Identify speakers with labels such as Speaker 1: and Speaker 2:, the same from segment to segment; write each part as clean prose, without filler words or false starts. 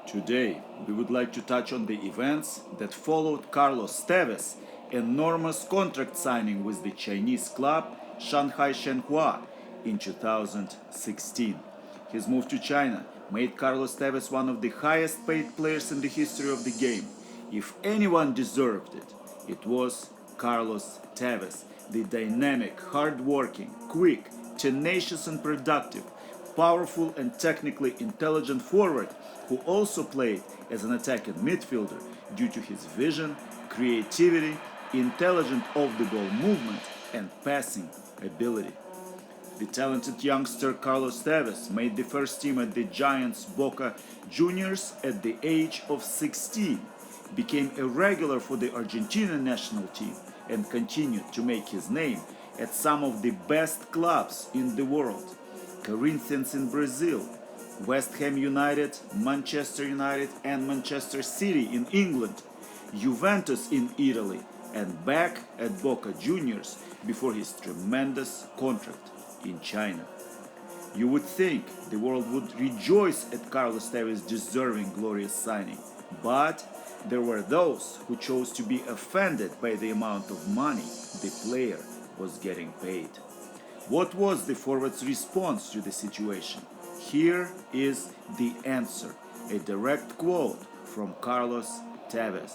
Speaker 1: Today, we would like to touch on the events that followed Carlos Tevez' enormous contract signing with the Chinese club Shanghai Shenhua in 2016. His move to China made Carlos Tevez one of the highest paid players in the history of the game. If anyone deserved it, it was Carlos Tevez, the dynamic, hard-working, quick, tenacious and productive, powerful and technically intelligent forward who also played as an attacking midfielder due to his vision, creativity, intelligent off-the-ball movement and passing ability. The talented youngster Carlos Tevez made the first team at the Giants Boca Juniors at the age of 16, became a regular for the Argentinian national team, and continued to make his name at some of the best clubs in the world. Corinthians in Brazil, West Ham United, Manchester United and Manchester City in England, Juventus in Italy, and back at Boca Juniors before his tremendous contract in China. You would think the world would rejoice at Carlos Tevez' deserving glorious signing, but there were those who chose to be offended by the amount of money the player was getting paid. What was the forward's response to the situation? Here is the answer, a direct quote from Carlos Tevez.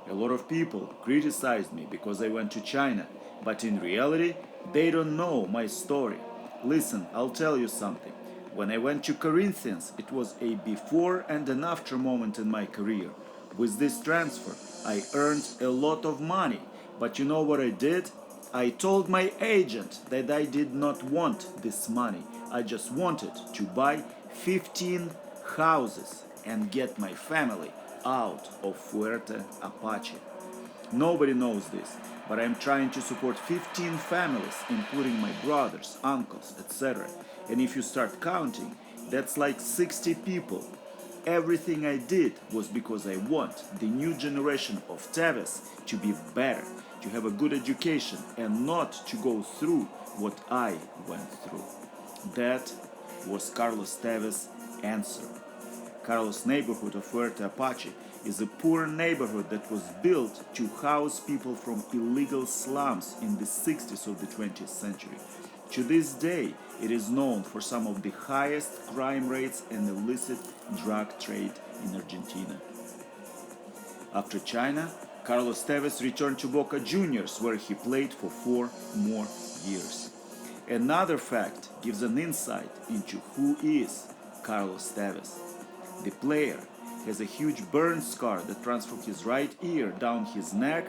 Speaker 1: A lot of people criticized me because I went to China, but in reality, they don't know my story. Listen, I'll tell you something. When I went to Corinthians, it was a before and an after moment in my career. With this transfer, I earned a lot of money, but you know what I did? I told my agent that I did not want this money. I just wanted to buy 15 houses and get my family out of Fuerte Apache. Nobody knows this, but I'm trying to support 15 families, including my brothers, uncles, etc. And if you start counting, that's like 60 people. Everything I did was because I want the new generation of Tevez to be better, to have a good education, and not to go through what I went through. That was Carlos Tevez' answer. Carlos' neighborhood of Fuerte Apache is a poor neighborhood that was built to house people from illegal slums in the 60s of the 20th century. To this day, it is known for some of the highest crime rates and illicit drug trade in Argentina. After China, Carlos Tevez returned to Boca Juniors, where he played for 4 more years. Another fact gives an insight into who is Carlos Tevez. The player has a huge burn scar that runs from his right ear down his neck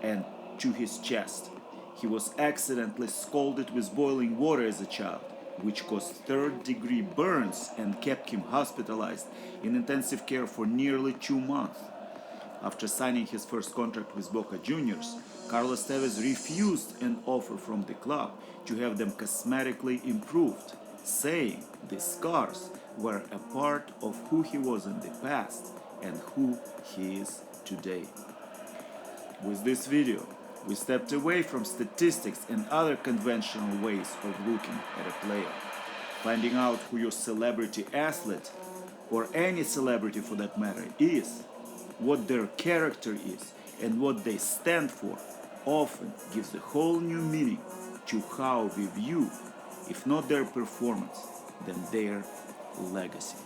Speaker 1: and to his chest. He was accidentally scalded with boiling water as a child, which caused third-degree burns and kept him hospitalized in intensive care for nearly 2 months. After signing his first contract with Boca Juniors, Carlos Tevez refused an offer from the club to have them cosmetically improved, saying the scars were a part of who he was in the past and who he is today. With this video, we stepped away from statistics and other conventional ways of looking at a player. Finding out who your celebrity athlete, or any celebrity for that matter, is, what their character is, and what they stand for, often gives a whole new meaning to how we view, if not their performance, then their legacy.